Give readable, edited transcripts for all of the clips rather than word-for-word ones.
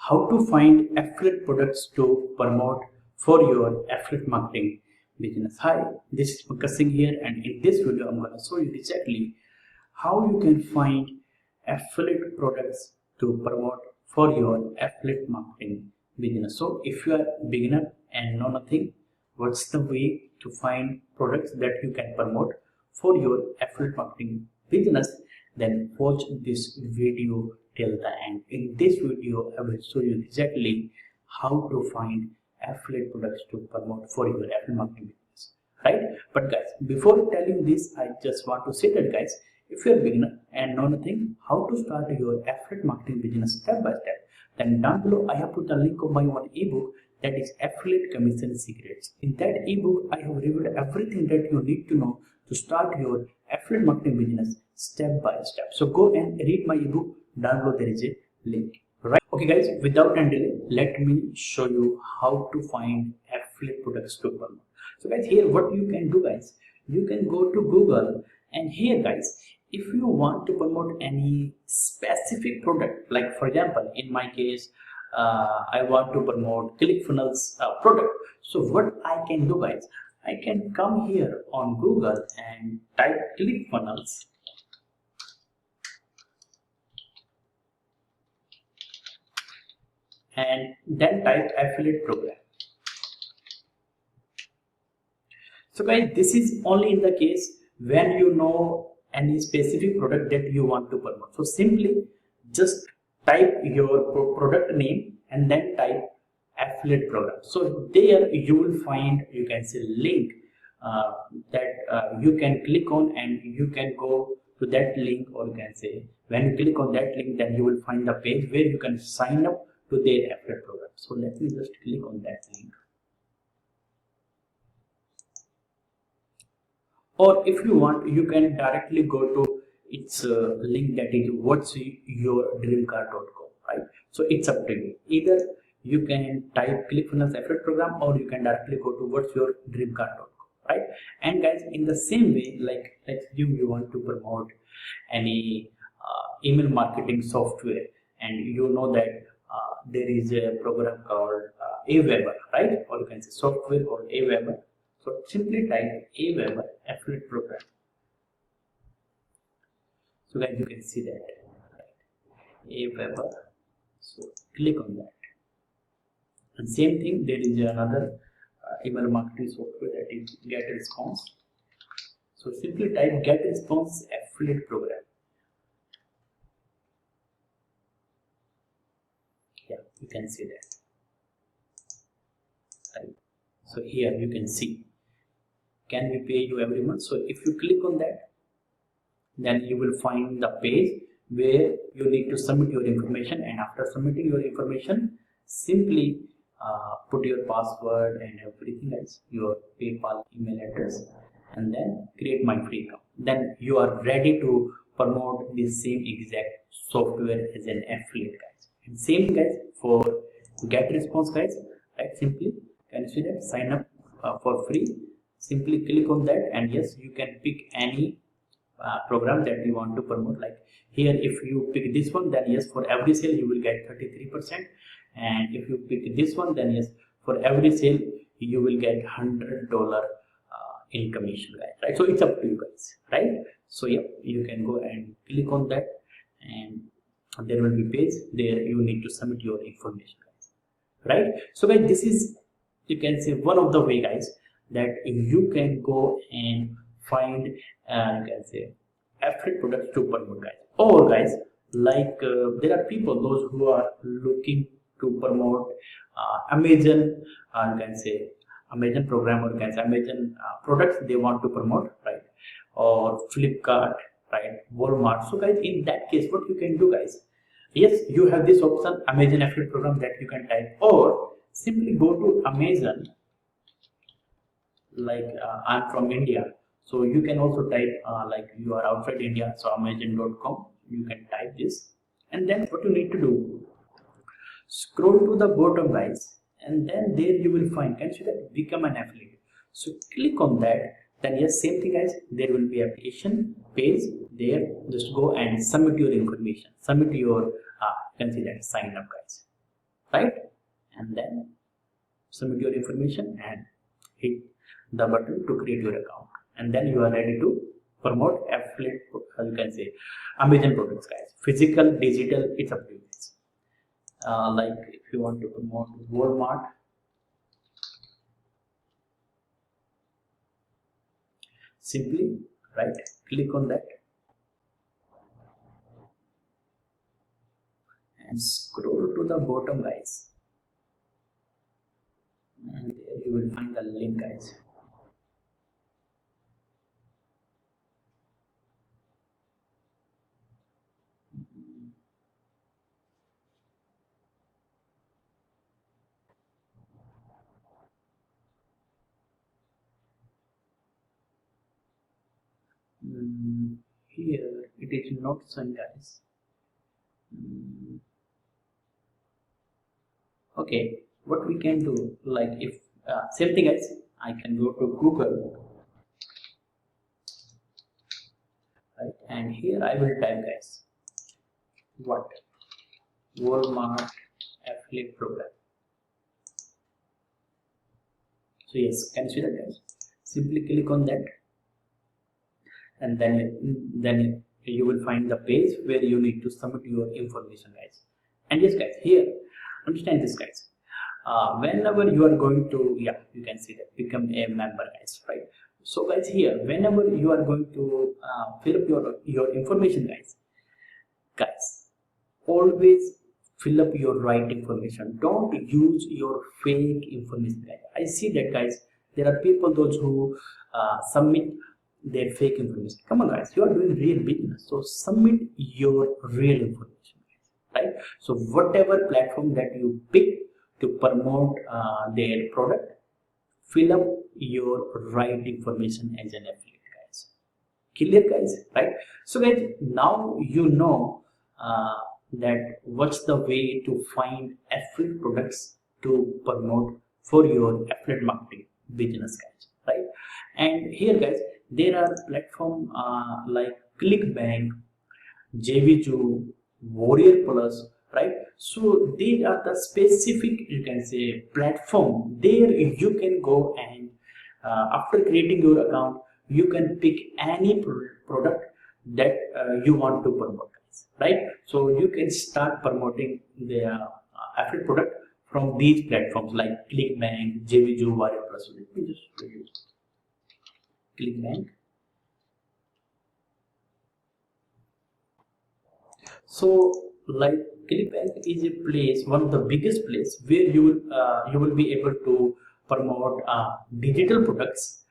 how to find affiliate products to promote for your affiliate marketing business. Hi, this is Pankaj Singh here, and in this video I'm going to show you exactly how you can find affiliate products to promote for your affiliate marketing business. So if you are a beginner and know nothing, what's the way to find products that you can promote for your affiliate marketing business, then watch this video till the end. In this video I will show you exactly how to find affiliate products to promote for your affiliate marketing business, right? But guys, before telling this, I just want to say that guys, if you're a beginner and know nothing how to start your affiliate marketing business step by step, then down below I have put a link of my one ebook, that is Affiliate Commission Secrets. In that ebook I have revealed everything that you need to know to start your affiliate marketing business step by step. So go and read my ebook. Down below there is a link, right? Okay guys, without any delay, let me show you how to find affiliate products to promote. So guys, here what you can do guys, you can go to Google, and here guys, if you want to promote any specific product, like for example in my case I want to promote ClickFunnels product. So what I can do guys, I can come here on Google and type ClickFunnels, and then type affiliate program. So guys, this is only in the case when you know any specific product that you want to promote. So simply just type your product name and then type affiliate program. So there you will find, you can say, link that you can click on, and you can go to that link, or you can say when you click on that link, then you will find the page where you can sign up to their affiliate program. So let me just click on that link. Or if you want, you can directly go to its link, that is what's your dreamcar.com, right? So it's up to you. Either you can type ClickFunnels affiliate program, or you can directly go to what's your dreamcar.com, right? And guys, in the same way, like let's assume you want to promote any email marketing software, and you know that there is a program called Aweber, right? Or you can say software called Aweber. So simply type Aweber affiliate program. So guys, you can see that, right? Aweber. So click on that. And same thing, there is another email marketing software, that is GetResponse. So simply type GetResponse affiliate program. Yeah, you can see that, right? So here you can see, can we pay you every month? So if you click on that, then you will find the page where you need to submit your information, and after submitting your information, simply put your password and everything else, your PayPal email address, and then create my free account. Then you are ready to promote the same exact software as an affiliate, guys. And same guys for GetResponse, guys, right? Simply, can you see that, sign up for free. Simply click on that, and yes, you can pick any program that you want to promote. Like here, if you pick this one, then yes, for every sale you will get 33%, and if you pick this one, then yes, for every sale you will get $100 in commission, right? So it's up to you guys, right? So yeah, you can go and click on that, and there will be page there you need to submit your information, guys, right? So guys, this is, you can say, one of the way, guys, that you can go and find you can say affiliate products to promote, guys. Or guys, like there are people, those who are looking to promote Amazon, you can say Amazon program, or you can say Amazon products they want to promote, right? Or Flipkart, right? Walmart. So guys, in that case, what you can do, guys, yes, you have this option Amazon affiliate program that you can type, or simply go to Amazon. Like I'm from India, so you can also type like you are outside India, so Amazon.com, you can type this, and then what you need to do, scroll to the bottom, guys, and then there you will find, can you see that, become an affiliate. So click on that, then yes, same thing guys, there will be application page there. Just go and submit your information, submit your you can see that, sign up, guys, right? And then submit your information and hit the button to create your account, and then you are ready to promote affiliate, you can say, Amazon products, guys. Physical, digital, it's up to you guys. Like if you want to promote Walmart, simply right click on that and scroll to the bottom, guys, and there you will find the link, guys. Here it is not showing, guys. Okay, what we can do, like if same thing, guys, I can go to Google, right, and here I will type, guys, what Walmart affiliate program. So yes, can you see that, guys? Simply click on that, and then you will find the page where you need to submit your information, guys. And yes, guys, here understand this, guys. Whenever you are going to, yeah, you can see that, become a member, guys, right? So guys, here whenever you are going to fill up your information, guys, always fill up your right information. Don't use your fake information, guys. I see that, guys, there are people those who submit their fake information. Come on, guys, you are doing real business, so submit your real information, right? So whatever platform that you pick to promote their product, fill up your right information as an affiliate, guys. Clear, guys, right? So guys, now you know that what's the way to find affiliate products to promote for your affiliate marketing business, guys, right? And here, guys, there are platform like ClickBank, JVJu, Warrior Plus, right? So these are the specific, you can say, platform. There you can go and after creating your account, you can pick any product that you want to promote, guys, right? So you can start promoting the affiliate product from these platforms like ClickBank, JVJu, Warrior Plus. So let me just reduce ClickBank. So like ClickFunnels is a place, one of the biggest place where you will be able to promote digital products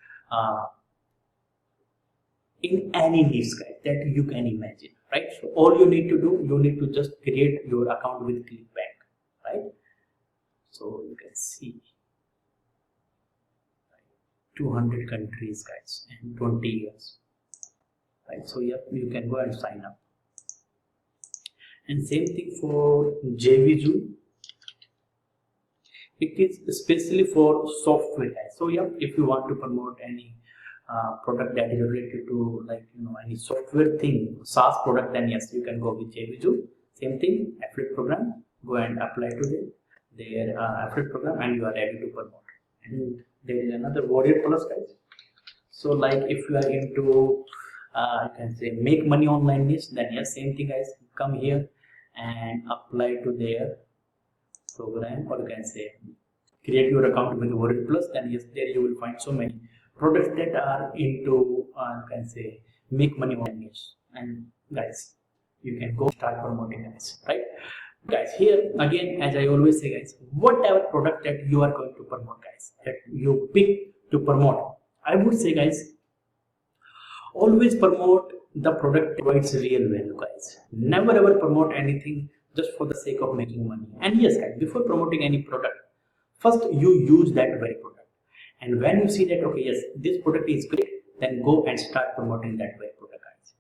in any niche, guys, that you can imagine, right? So all you need to do, you need to just create your account with ClickBank, right? So you can see 200 countries, guys, and 20 years, right? So yeah, you can go and sign up. And same thing for JVJu. It is especially for software, guys. So yeah, if you want to promote any product that is related to, like, you know, any software thing, SaaS product, then yes, you can go with JVJu. Same thing, affiliate program. Go and apply to their affiliate program, and you are ready to promote. And there is another Warrior Plus, guys. So like if you are into you can say make money online niche, then yes, same thing, guys. Come here and apply to their program, or you can say create your account with Work Plus. Then yes, there you will find so many products that are into you can say make money online niche, and guys, you can go start promoting, guys, right? Guys, here again, as I always say, guys, whatever product that you are going to promote, guys, that you pick to promote, I would say, guys, always promote the product that provides real value, guys. Never ever promote anything just for the sake of making money. And yes, guys, before promoting any product, first you use that very product, and when you see that, okay, yes, this product is great, then go and start promoting that very product, guys.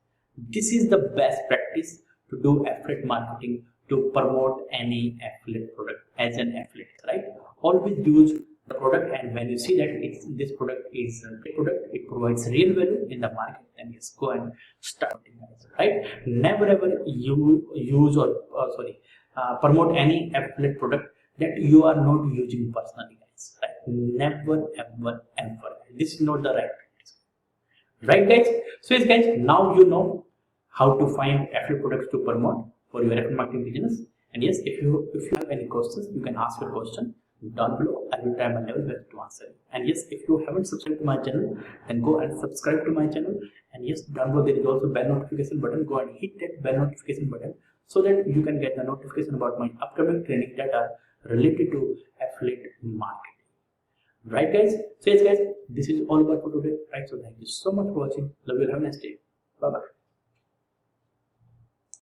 This is the best practice to do affiliate marketing, to promote any affiliate product as an affiliate, right? Always use the product, and when you see that this product is a great product, it provides real value in the market, then just go and start, right? Never ever you use or promote any affiliate product that you are not using personally, guys. Right? Never, ever, ever. This is not the right practice. Right, guys? So, yes, guys, now you know how to find affiliate products to promote for your affiliate marketing business. And yes, if you have any questions, you can ask your question down below. I will try my level best to answer it. And yes, if you haven't subscribed to my channel, then go and subscribe to my channel. And yes, down below there is also bell notification button. Go and hit that bell notification button so that you can get the notification about my upcoming training that are related to affiliate marketing. Right, guys? So yes, guys, this is all about for today. Right, so thank you so much for watching. Love you. Have a nice day. Bye bye.